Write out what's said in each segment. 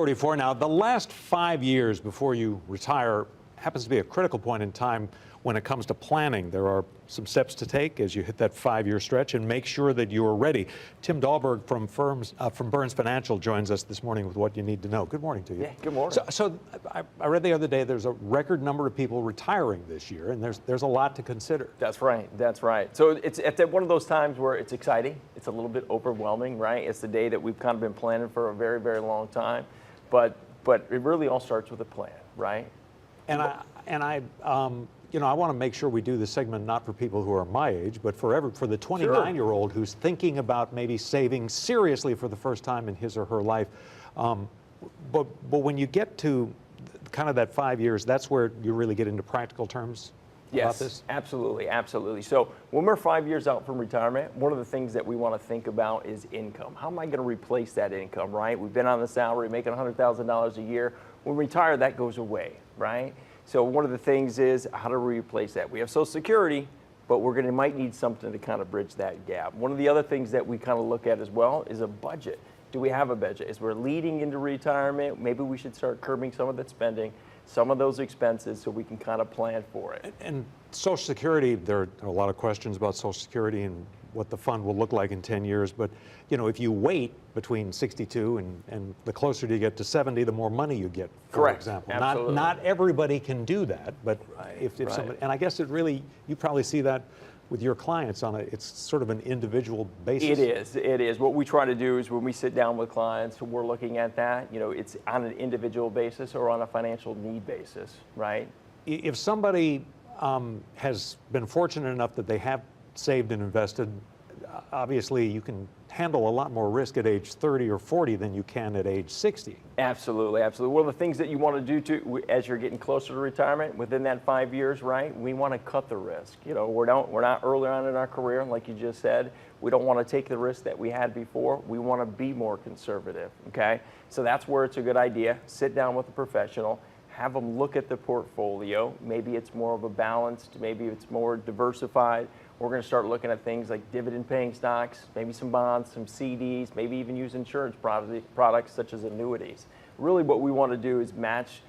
44 now. The last 5 years before you retire happens to be a critical point in time when it comes to planning. There are some steps to take as you hit that 5-year stretch and make sure that you are ready. Tim Dahlberg from Burns Financial joins us this morning with what you need to know. Good morning to you. Yeah, good morning. So I read the other day there's a record number of people retiring this year, and there's a lot to consider. That's right. That's right. So it's at one of those times where it's exciting. It's a little bit overwhelming, right? It's the day that we've kind of been planning for a very, very long time, but it really all starts with a plan, right? And I want to make sure we do this segment not for people who are my age, but for the 29-year-old who's thinking about maybe saving seriously for the first time in his or her life. But when you get to kind of that 5 years, that's where you really get into practical terms about this? Yes, absolutely, absolutely. So when we're 5 years out from retirement, one of the things that we want to think about is income. How am I going to replace that income, right? We've been on the salary, making $100,000 a year. When we retire, that goes away, right? So one of the things is, how do we replace that? We have Social Security, but might need something to kind of bridge that gap. One of the other things that we kind of look at as well is a budget. Do we have a budget? As we're leading into retirement, maybe we should start curbing some of that spending, some of those expenses, so we can kind of plan for it. And Social Security, there are a lot of questions about Social Security and what the fund will look like in 10 years. But, you know, if you wait between 62 and the closer you get to 70, the more money you get, for Correct. example. Absolutely. Not everybody can do that, but if somebody, and I guess you probably see that with your clients it's sort of an individual basis. It is. What we try to do is when we sit down with clients, we're looking at that, it's on an individual basis or on a financial need basis, right? If somebody has been fortunate enough that they have saved and invested, obviously you can handle a lot more risk at age 30 or 40 than you can at age 60. Absolutely, absolutely. One of the things that you want to do as you're getting closer to retirement, within that 5 years, right, we want to cut the risk. We're not early on in our career, like you just said. We don't want to take the risk that we had before. We want to be more conservative, okay? So that's where it's a good idea. Sit down with a professional, have them look at the portfolio. Maybe it's more of a balanced, maybe it's more diversified. We're going to start looking at things like dividend-paying stocks, maybe some bonds, some CDs, maybe even use insurance products such as annuities. Really what we want to do is match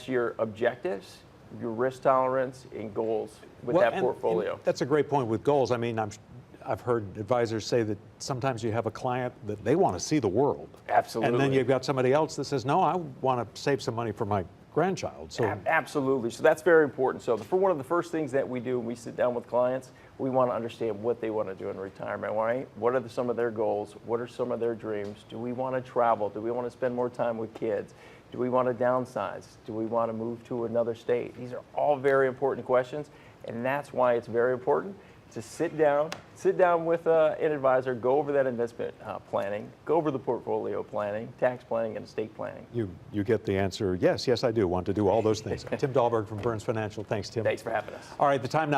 your objectives, your risk tolerance, and goals with that portfolio. And that's a great point with goals. I mean, I've heard advisors say that sometimes you have a client that they want to see the world. Absolutely. And then you've got somebody else that says, no, I want to save some money for my grandchild. So absolutely. So that's very important. So for one of the first things that we do when we sit down with clients, we want to understand what they want to do in retirement, right? What are some of their goals? What are some of their dreams? Do we want to travel? Do we want to spend more time with kids? Do we want to downsize? Do we want to move to another state? These are all very important questions, and that's why it's very important to sit down with an advisor, go over that investment planning, go over the portfolio planning, tax planning, and estate planning. You get the answer, yes, I do want to do all those things. Tim Dahlberg from Burns Financial. Thanks, Tim. Thanks for having us. All right, the time now.